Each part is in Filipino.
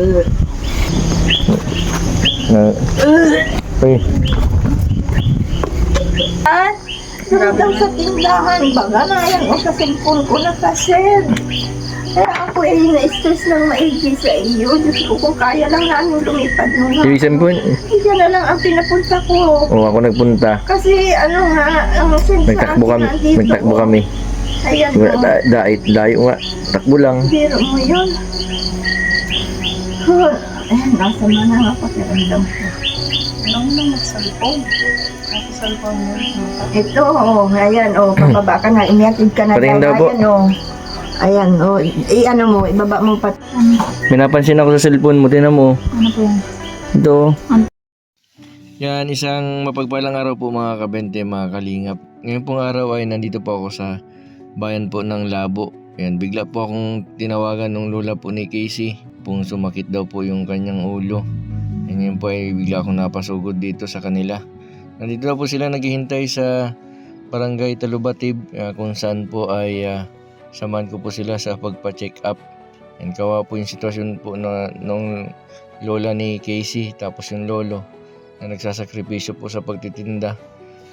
Uy. Doon daw sa tindahan, baga na yan, o sa cellphone ko nakasid. Kaya ako na-stress ng maigi sa iyo. Diyos ko, kung kaya lang namin lumipad nung nga. Ibig sabihin, Hindi na lang ang pinapunta ko. ako nagpunta. Kasi ano nga, ang sense Nagtakbo kami. Ayan Wala, mo, layo nga. Takbo lang. biro mo yun. Nasa na nga pakiramdam ko. Alam mo mag-cellphone. Ako cellphone mo. Ito, ayan, pababa ka na, iniatid ka na Patingin daw po. Ayan, ano mo, ibaba mo pa. May napansin ako sa cellphone mo. Tingnan mo. Ano po yan? Ito. Yan, isang mapagpalang araw po mga kabente, mga kalingap. Ngayon pong araw ay nandito po ako sa bayan po ng Labo. Yan, bigla po akong tinawagan ng lola po ni Casey. Kung sumakit daw po yung kanyang ulo. Yan, ngayon po ay bigla akong napasugod dito sa kanila. Nandito daw po sila naghihintay sa Barangay Talubatib, kung saan po ay samahan ko po sila sa pagpa-check up. Yan, kawa po yung sitwasyon po nung lola ni Casey, tapos yung lolo na nagsasakripisyo po sa pagtitinda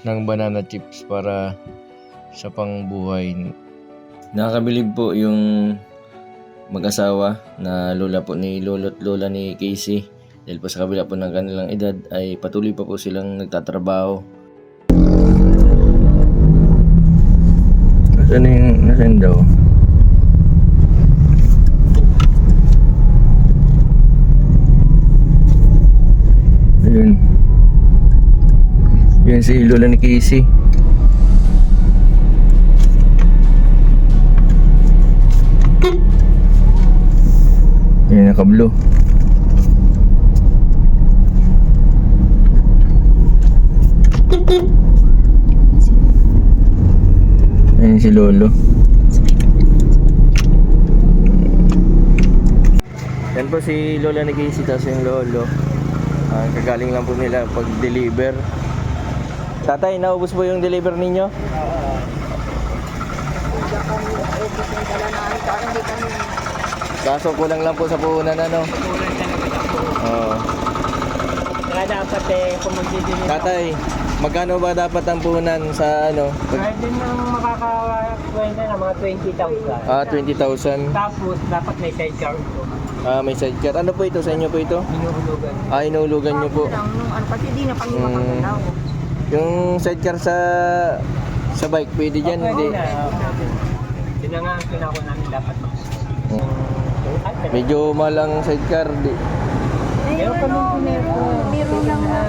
ng banana chips para sa pangbuhay. Nakakabilib po yung mag-asawa na lola po ni lolo at lola ni Casey, dahil po sa kabila po ng kanilang edad ay patuloy pa po silang nagtatrabaho. Nasaan daw? Ayun. Yan si lola ni Casey. Yan, naka-blue. Ayan si lolo. Yan po si lola ni Casey, tapos yung lolo. Kagaling lang po nila pag-deliver. Tatay, naubos po yung deliver ninyo? Kaso kulang lang po sa puhunan, ano? Oo. Kaya dapat pumunti din ito. Tatay, magkano ba dapat ang puhunan sa ano? Kahit din nang makakakwenta na mga 20,000. 20,000. Tapos dapat may sidecar ito. May sidecar. Ano po ito? Sa inyo po ito? Hinuhulugan. Inuulugan nyo po. Kasi di na pang makakalaw. Yung sidecar sa bike, pwede dyan? Hindi. Yun na nga ang pinako namin dapat. Medyo malang sidecar. Meron kami pinero. Meron lang na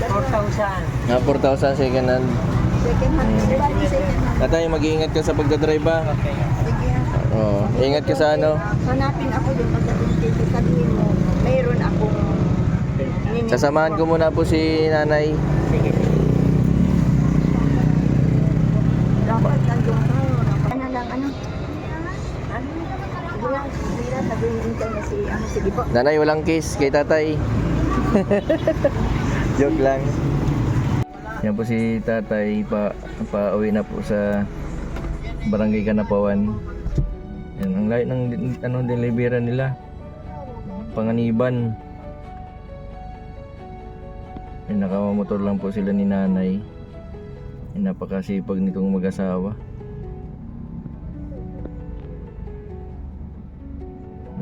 4,000. 4,000 second hand. second hand. Second hand. Tatay, mag-iingat ka sa pagdadrive ba? Sige. Oo. Ingat ka sa ano? Hanapin ako doon pagdating dito. Sabihin mo, mayroon akong Sasamahan ko muna po si nanay. Sige. Dapat nandun ka. Ano lang, ano? Sige lang, sabihin ka na sige po. Nanay, walang kiss kay tatay. Joke lang. Yan po si tatay, pa-uwi na po sa Barangay Kanapawan. Yan, ang layo ng deliveran nila. Panganiban. Yan, nakamotor lang po sila ni nanay. Yan, napakasipag nitong mag-asawa.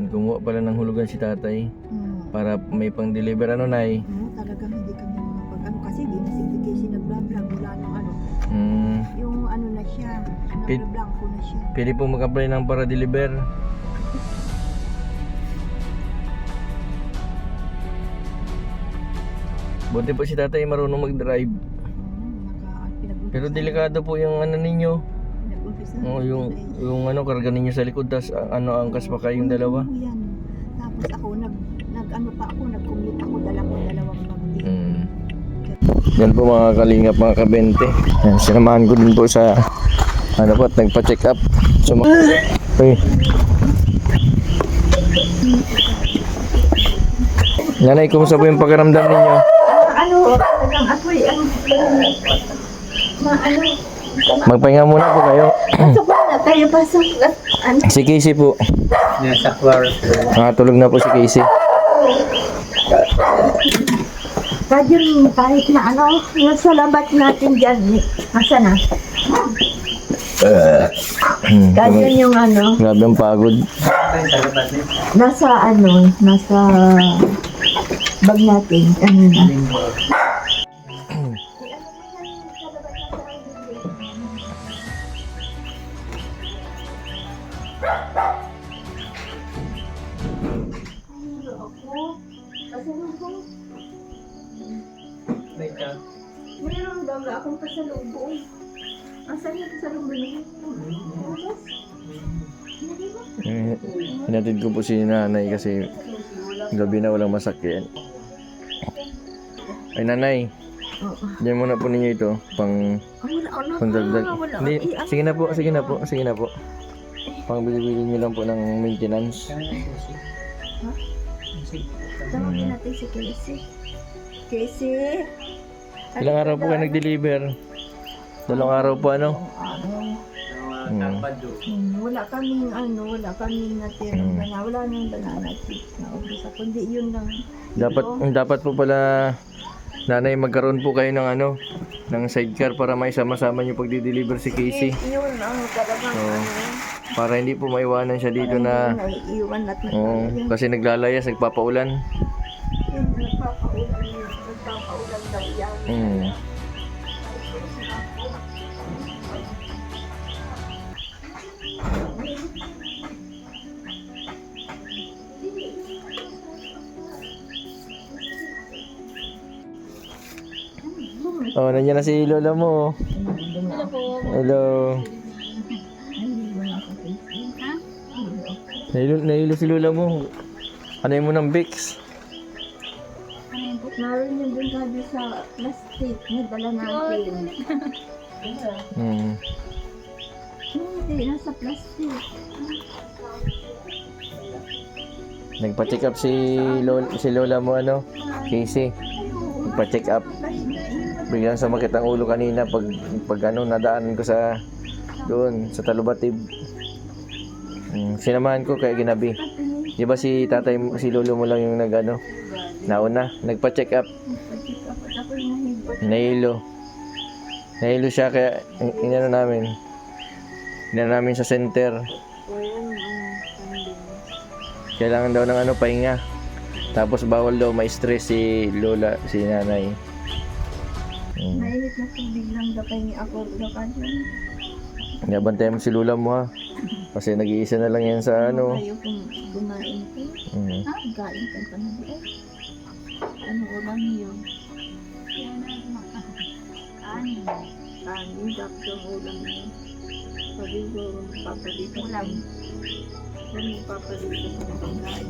Gumawa pala ng hulugan si tatay para may pang-deliver, ano nay? Talagang hindi kami makapag-ano kasi di na si Casey nag-vlog mula nung ano. Yung ano na siya, nag-blanco na siya. Pwede po mag-apply ng para deliver. Buti po si tatay marunong mag-drive. Pero delikado po yung ano ninyo. Yung ano, karga ninyo sa likod, tas ano, angkas pa kayong dalawa. Tapos ako nag-commute ako, dalawang mag-team. Yan po mga kalingap, mga kabente. Yan, sinamahan ko din po sa ano po, nagpa-check up. Nanay, kumusta po yung pakiramdam ninyo? Talagang ako'y Magpahinga muna po kayo. pasok na tayo, pasok. Si Casey po. Nasa kwarto. Nakatulog na po si Casey. Radyo kahit na ano, yung salabat natin dyan, asa na? Ganyan yung ano, Grabe ang pagod. nasa bag natin, kanina. Mayroon daw akong pasalubong. Asan yung pasalubong niyo? Hinatid ko po si nanay kasi gabi na walang masakyan. Ay nanay, diyan muna po ninyo ito pang pandagdag. Hindi, sige na po, sige na po, sige na po. Pang bili-bili niyo lang po ng maintenance. Tawagin natin si Casey. Casey? Ilang araw po kayo nag-deliver? 2 araw po ano? Wala kaming natira. Wala nang banana chips na ubos. Kundi yun lang. Dapat po pala nanay magkaroon po kayo ng ano, ng sidecar para may sama-sama niyo pag di-deliver si Casey. Yun ang talagang Para hindi po maiwanan siya dito na naiiwan at kasi naglalayas, nagpapaulan. Nagpapaulan daw yan. Oh, nandiyan na si lola mo. Hello. Nahilo si lola mo. Ano mo ng Vicks? Naroon yun dun sabi sa plastic na dala natin. Hindi, nasa plastic. Nagpa-check up si lola mo ano? Casey. Nagpa-check up. Biglang sumakit ang ulo kanina pag ano nadaan ko sa doon sa Talubatib. Sinamahan ko kaya ginabi. Di ba si tatay si lolo mo lang yung nauna nagpa-check up. Nahilo siya kaya inano namin sa center. Kailangan daw ng pahinga. Tapos bawal daw ma-stress si lola, si nanay. Mainit na tubig lang daw kayo ako daw kanyan. Nabantayan mo si lola mo ha. Kasi nag-iisa na lang yan sa ano. Ayaw kong kumain ko. Gain ka pa na di. Ano ulam yun? Kanin, tapos ang ulam yun. Sabi ko, papalito lang. Sabi ko, papalito sa pagkain.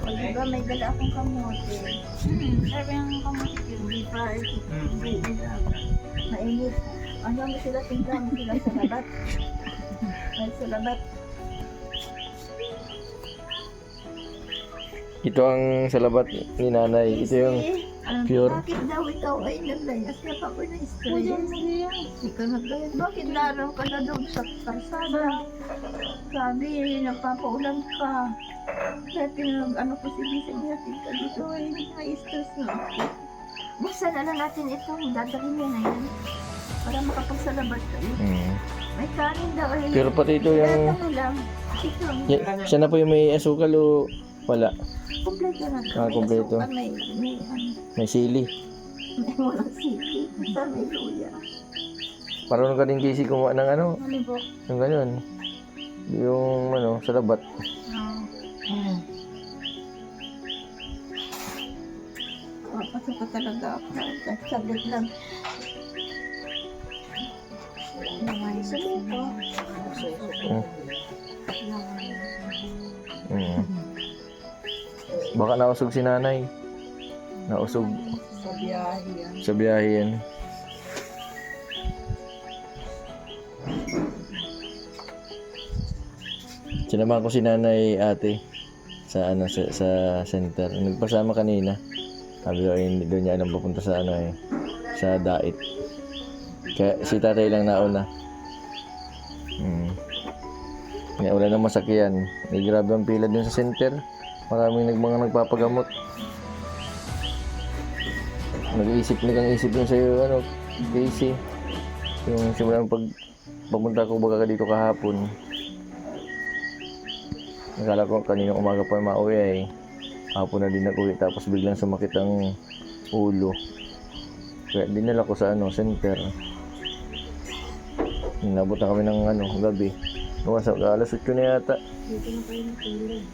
Diba may dala akong kamote? Sabi ang kamote yun. Di pa ito. Mainit. Ano mo sila tingnan mo sila sa labat? Ay sa labat. Ito ang salabat ni nanay. Ito yung pure. Bakit daw ikaw ay naglayas? Kaya pa ko na-stress. Ikaw naglayas. Bakit laraw ka na doon sa karsada? Sabi, nagpapaulan ka. Kaya pinag-ano ko sigising natin ka dito ay na-stress na. Buksan na lang natin ito. Dadalhin mo na yan. Para makapagsalabat kayo. May kanin daw ay... Pero pati ito yung... Ano lang. Ito. Siya na po yung may asukal o wala? Kompleto na. Kompleto. May sili. May walang sili. Basta may luya. Marunong ka din Casey kumuha ng Malibok. yung ganyan. Yung salabat. Pasok ka talaga ako. Saglit lang. Sabi ko. Baka nausog si nanay. Nausog. Sa biyahe yan. Sa biyahe yan. Sinamahan ko si nanay ate sa sa center. Nagpasama kanina. Sabi ko hindi doon niya alam papunta sa sa Dait. Kaya si tatay lang nauna. Kaya wala nang masakyan. May grabe ang pila din sa center. Maraming mga nagpapagamot. Nag-iisip yun sa'yo, ano, Casey. Yung simula papunta ko baga dito kahapon. Nakala ko kanina umaga pa mauwi eh. Hapon na din nag-uwi tapos biglang sumakit ang ulo. Kaya dinala ko sa center. Inabot na kami ng gabi. Alas 8 na yata. Dito na kayo natulog.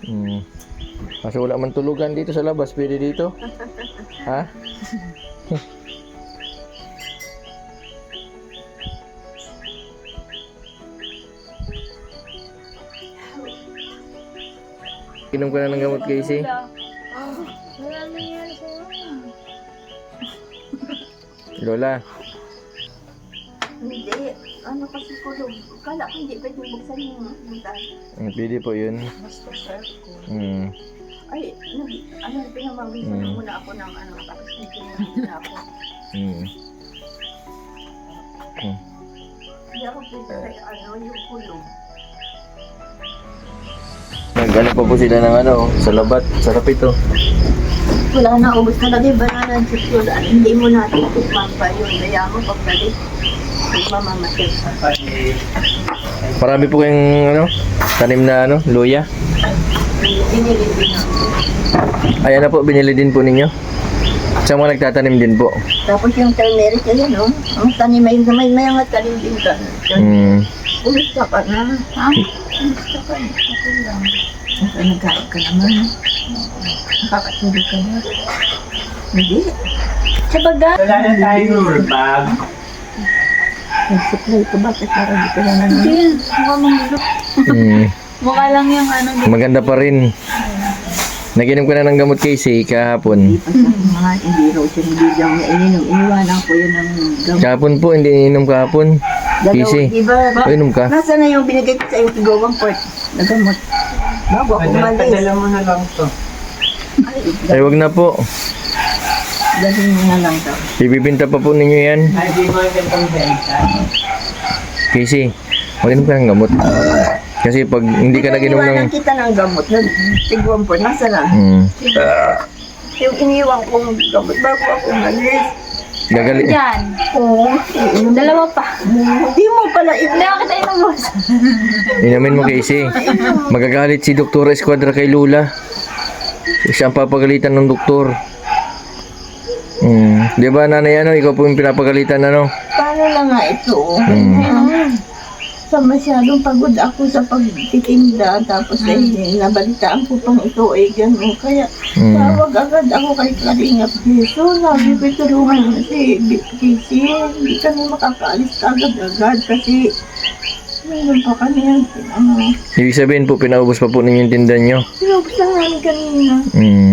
Kasi wala man tulugan dito sa labas. Pwede dito? Ha? Inom ka na ng gamot, Casey? Wala nangyari sa'yo. Lola. Hindi. Ano kasi kulog. Kala ko hindi pwede buksan yung butas. Pwede po yun. Basta sir ko. Ay, pinamawisan muna ako ng tapos nagpinamawisan na ako. Hindi ako pwede sa yung kulog. Nag-ano pa po sila ng sa labat. Sarap ito. Wala na, ubos na lagi banana and chips yun. Hindi mo natin tikman pa yun. Kaya mo pagbalik, mamamatay. Marami po kayong tanim na luya. Binili din ako. Ayan na po, binili din po ninyo. Sa mga nagtatanim din po. Tapos yung turmeric, ayun o. Ang tanim ay may tanim din ka. Umista ka na. Ha? Umista ka na. Ako lang. Nagkain ka naman. Nakakatulog ka na. Hindi. Sa baga. Wala na tayong bag. Nag-supply ko bakit para di ka na naman. Hindi, mukha manggulok. Mukha lang yung Maganda pa rin. Naginom ka na ng gamot, Casey, kahapon. Hindi pa sa mga hindi raw siya hindi daw niya ininom. Iniwanan ko yun ng gamot. Kahapon po, hindi ininom kahapon. Casey, Diba? inom ka. Nasa na yung binigay ko sa iyo tigawang port na gamot. Bago ako umalis. Padala mo na lang to. Ay, wag na po. Dalhin mo na lang daw. Ibibinta pa po ninyo yan. Ay, di mo itong benta. Casey, mag-inom ka ng gamot. Kasi pag hindi ka naginom Iniwanan ng... kita ng gamot na tigawang port. Nasa na? Yung iniwan kong gamot bago ako umalis. Gagali. Yan. Oo. Dalawa pa. Hindi mo pala Hindi ako kita inubos. Inamin mo, Casey. Magagalit si Dr. Esquadra kay Lula. Siya ang papagalitan ng doktor. Di ba, nanay, ikaw po yung pinapagalitan, Paano na nga ito? Sa masyadong pagod ako sa pagtitinda. Tapos nabalitaan ko pang ito ay gano'n. Kaya tawag agad ako kay Kalingap Jeso. Sabi ko tulungan mo si Casey. Hindi kami makakaalis agad-agad kasi meron pa kami yan. Ibig sabihin po, pinaubos pa po ninyo yung tinda nyo. Pinubos lang namin kanina.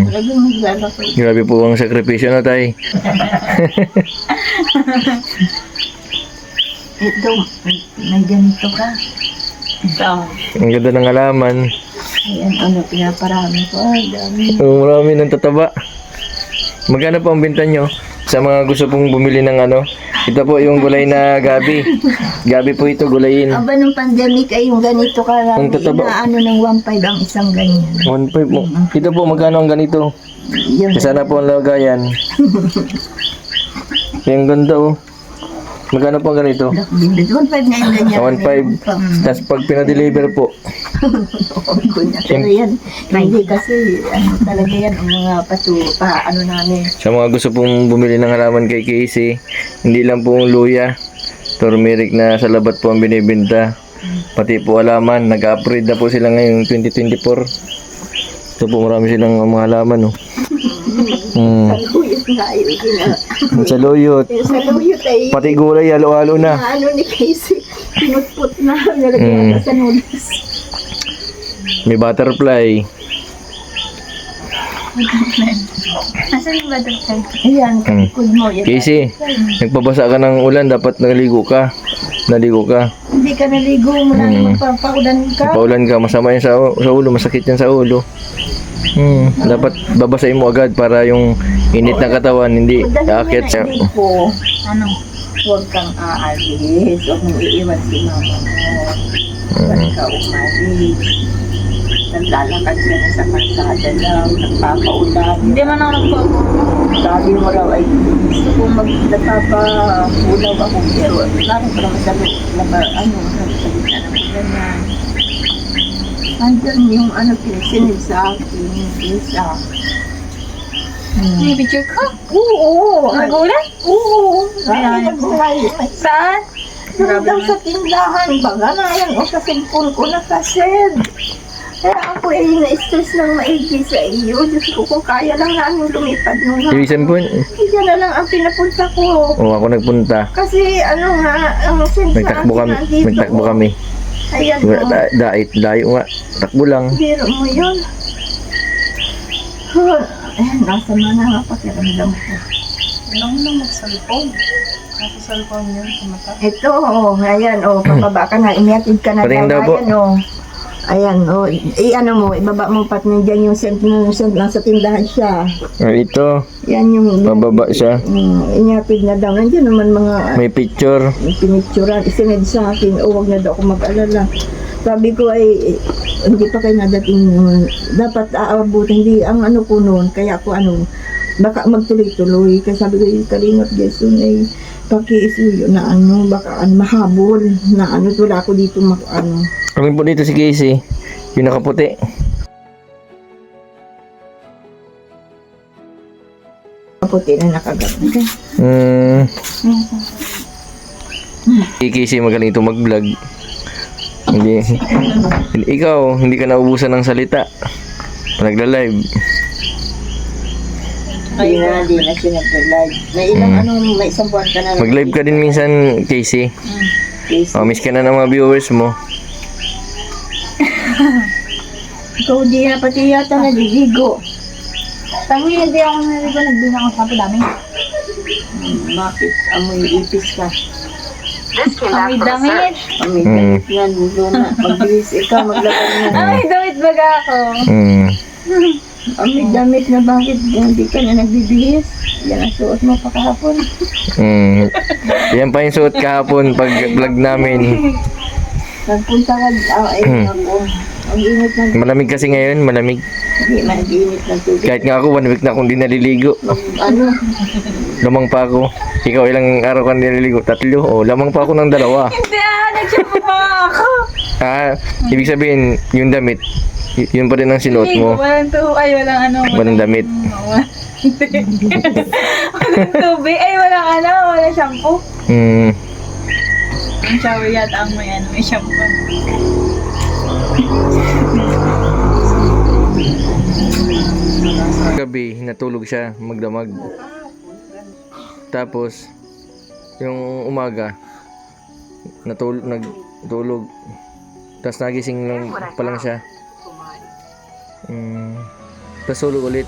Talagang naglalakay. Grabe po ang sakripisyo na, tay. Ito, may ganito ka. Ito. Ang ganda ng halaman. Ayan, pinaparami ko. Ay, dami. Marami ng tataba. Magkano po ang binta nyo? Sa mga gusto pong bumili ng ito po yung gulay na gabi. Gabi po ito, gulayin. Aba, nung pandemic ay yung ganito karami. Ang tataba. Ng 1.5 ang isang ganyan. 1.5 po. Ito po, magkano ang ganito? Yung Sana po ang lagayan. Yung ganda Magkano po ang ganito? 1.5 na yung ganyan. 1.5. Tapos pag pinadeliver po. Pero yan, hindi kasi talaga yan ang mga namin. Sa mga gusto pong bumili ng halaman kay Casey, hindi lang po luya, turmeric na sa labat po ang binibenta. Pati po halaman, nag-upgrade na po sila ngayong 2024. Ito po marami silang mga halaman. Saluyot nga yun. Sa luyot. Sa luyot ay Pati gulay, halo-halo na. ni Casey, pinutput na, nalagyan na sa noodles. May butterfly. Nasaan yung butterfly? Ayan, kalikod mo. Yan. Casey, nagpabasa ka ng ulan, dapat naligo ka. Naligo ka. Hindi ka naligo mo na magpapaulan ka. Paulan ka, masama yan sa ulo, masakit yan sa ulo. Dapat babasahin mo agad para yung init ng katawan hindi aakyat sa... ko. Ano? Huwag kang aalis. Huwag mong iiwan si mama mo. Saan ka umalis? Naglalakad ka na sa kalsada lang, nagpapaulan. Hindi man ako nagpapa. Sabi mo raw ay gusto ko nagpapulaw ako pero naroon pa naman sa sa gitna ng ganyan. Andyan yung pinisinil sa akin, yung visa. May picture ko? Oo. Nagulat? Oo. Ayan. Saan? Doon daw sa tindahan, baga na yan, o sa cellphone ko nakasid. Kaya ako na-stress ng maigi sa iyo. Diyos ko, kung kaya lang namin lumipad nung Ibig sabihin, Diyan na lang ang pinapunta ko. ako nagpunta. Kasi ang send sa Nagtakbo akin kami. nandito. Nagtakbo kami. Ayan Layo nga. Takbo lang. Biro mo yun. Nasa mana nga pakiramdam ko. Alam mo lang mag-cellphone. Nasa cellphone yun sa mata. Ito, ayan, pababa ka na, iniatid ka na Patingin daw po. Ayan, ano mo, ibaba mo pat nandiyan yung sent lang sa tindahan siya. Ito, Yan yung, pababa siya. iniatid na daw. Nandiyan naman mga May picture. pinicturan, isined sa akin, wag na daw ako mag-alala. Sabi ko ay, hindi pa kayo nadating noon. Dapat aabutin, hindi ang ano ko noon, kaya ako baka magtuloy-tuloy. Kaya sabi ko, Kalingap Jason ay pakiisuyo na baka mahabol na wala ako dito Kami po dito si Casey. Yung nakaputi. kaputi na nakagabi. Si Casey magaling ito mag-vlog. Ikaw, hindi ka naubusan ng salita. Nagla-live. Hindi na siya nag-live. May ilang may isang buwan ka na. Mag-live ka din minsan, Casey. Miss ka na ng mga viewers mo. Ikaw di na pati yata naliligo. Tangi, hindi ako naligo. Nagbina ako sa dami. Bakit? Amoy ipis ka. Amoy damit. Amoy damit yan. Luna. Magbihis ikaw. Maglagay mo. Ay, damit baga ako. Amoy damit na bakit hindi ka na nagbibihis? Yan ang suot mo pa kahapon. Yan pa yung suot kahapon pag vlog namin. Nagpunta ka. Ako. Ang init ng Malamig kasi ngayon, malamig. hindi man init ng tubig. Kahit nga ako, 1 week na akong di naliligo. Ano? Lamang pa ako. Ikaw ilang araw ka naliligo? 3? Lamang pa ako ng 2. Hindi nag-shampoo pa ako. Ibig sabihin, yung damit, yun pa rin ang sinuot mo. Walang Walang damit. Walang tubig. Ay, walang shampoo. Ang shower yata ang may shampoo. Gabi, natulog siya, magdamag. Tapos, yung umaga, nagtulog. Tapos nagising lang pa lang siya. Tapos tulog ulit.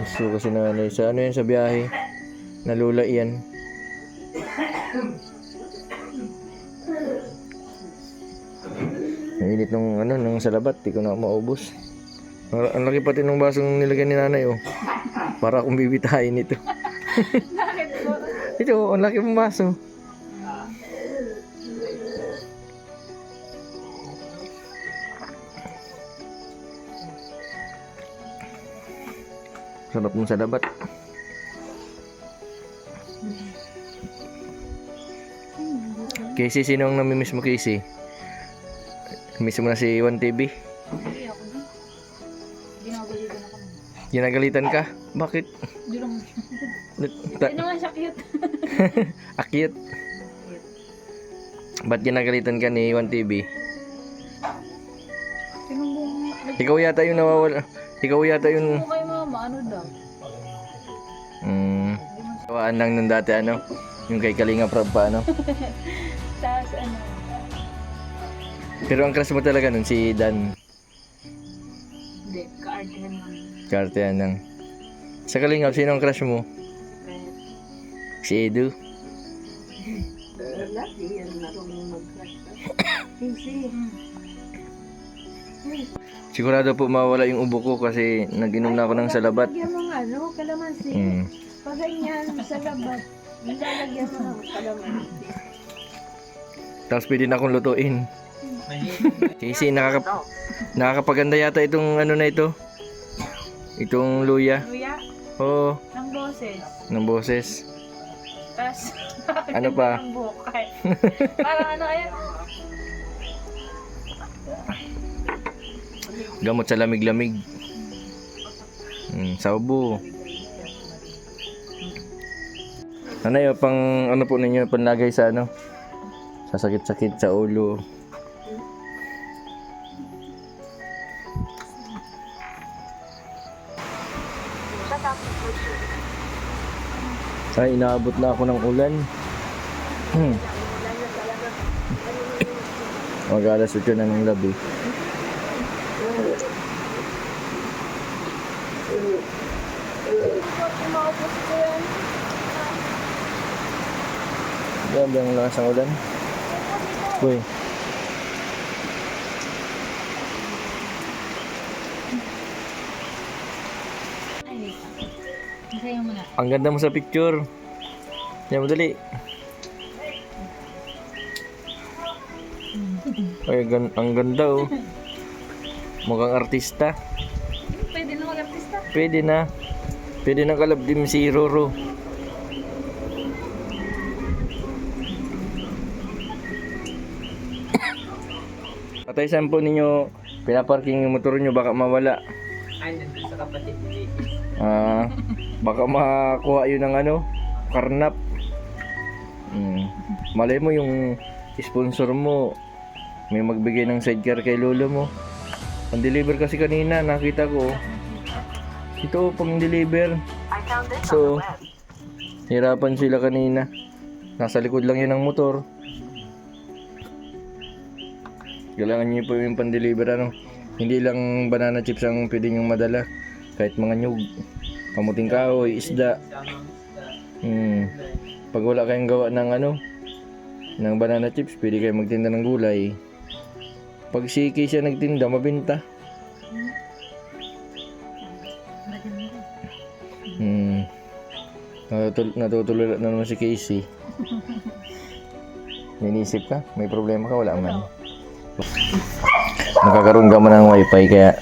Gusto kasi na sa ano yan sa biyahe. Nalula yan. Ang init nung salabat, di ko na maubos. Ang laki pati ng basong nilagyan ni nanay, Para akong bibitahin ito. Ito, ang laki ng baso. Sarap ng salabat. Casey, sino ang namimiss mo, Casey? Miss mo na si 1TV? Ginagalitan ka? Bakit? Hindi lang. Hindi naman siya cute. Akyat. Ba't ginagalitan ka ni 1TV? Ikaw yata yung nawawala. Ikaw yata yung... Kay mama, ano daw? Gawaan lang nung dati, yung kay Kalinga Prab pa, Tapos Pero ang crush mo talaga nun, si Dan. Hindi, ka-artihan lang. Kartehan lang. Sa Kalingap, sino ang crush mo? Si Edu. Lagi yan marunong mag-crush. Sigurado po mawala yung ubo ko kasi nag-inom na ako ng salabat. Lagyan mo kalamansi. Pag ganyan, sa labat. Nilalagyan mo ng kalaman. Tapos pwede na akong lutuin. Kasi nakakapaganda yata itong ano na ito. Itong luya. Luya, Oo, ng boses. ng boses. Tapos, Ano pa? ng bukay. Parang ano, ayan. Gamot sa lamig-lamig. Saubo. Ano yun, pang ano po ninyo, panlagay sa ano? Sa sakit-sakit sa ulo. Ay, inaabot na ako ng ulan. Mag-alas 8 na ng gabi. Grabe ang lakas ng ulan. Boy. Ay, wait. Masaya mo na. Ang ganda mo sa picture. Yan mo dali. Ay, ang ganda oh. Mukhang artista. Pwede na mag-artista. Pwede na. Pwede na kalabdim si Roro. Patay saan po ninyo pinaparking yung motor nyo, baka mawala. Ay, nandun sa kapatid ni Baka makakuha yun ng ano, karnap. Malay mo yung sponsor mo may magbigay ng sidecar kay lolo mo. Pang-deliver kasi kanina, nakita ko. Ito, pang-deliver. So, hirapan sila kanina. Nasa likod lang yun ng motor. Kailangan nyo po yung pang-deliver ano. Hindi lang banana chips ang pwede nyong madala. Kahit mga nyug, kamuting kahoy, isda. Pag wala kayong gawa ng ano, ng banana chips, pwede kayo magtinda ng gulay. Pag si Casey nagtinda, mabenta. Natutulala na naman si Casey. Ninisip ka? May problema ka? Wala man. Magkakaroon ka man ng wifi kaya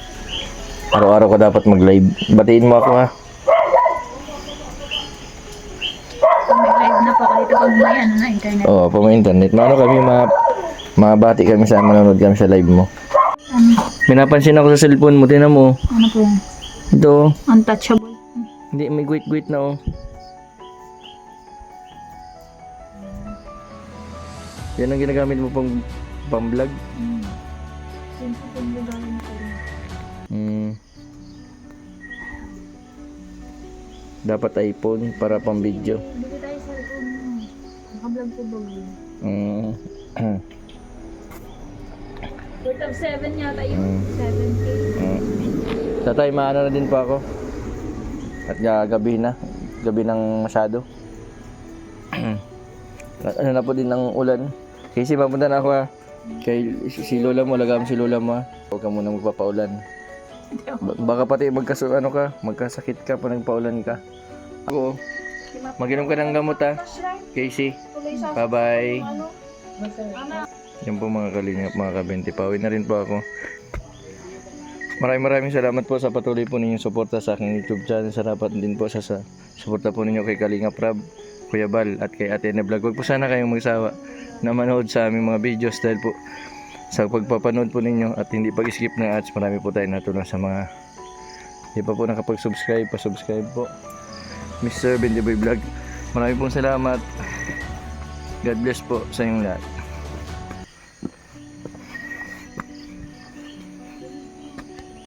araw-araw ka dapat mag-live. Batiin mo ako ha. May live na pa ako dito pag may ano na internet. Oo, pa may internet. Maano kami mabati kami sa manonood kami sa live mo. May napansin ako sa cellphone mo. Tinan mo. Ano po yan? Ito. Untouchable. Hindi, may guwit-guwit na oh. Yan ang ginagamit mo pang vlog. Simple po yung gagawin ko. Dapat iPhone para pang video. Hindi ko tayo sa phone mo. Naka-vlog po ba yun? Worth of 7 yata yun. 7K. Tatay, maano na din pa ako. At gabi na. Gabi ng masyado. Ano na po din ng ulan. Kasi mapunta na ako ha. Kay si lola mo, lagam si lola mo ha. Huwag ka muna magpapaulan. Baka pati magkasakit ka pa nagpaulan ka. Ako, mag-inom ka ng gamot ha. Casey, bye-bye. Yan po mga kalingap, mga kabente. Pauwi na rin po ako. Maraming salamat po sa patuloy po ninyong suporta sa aking YouTube channel. Salamat din po sa suporta po ninyo kay Kalingap Rab, Kuya Bal at kay Ate na Vlog. Huwag po sana kayong magsawa na manood sa aming mga videos dahil po sa pagpapanood po ninyo at hindi pag-skip ng ads, marami po tayong natulong sa mga hindi pa po nakapag-subscribe, pa-subscribe po. Mr. Bendiboy Vlog. Marami pong salamat. God bless po sa inyong lahat.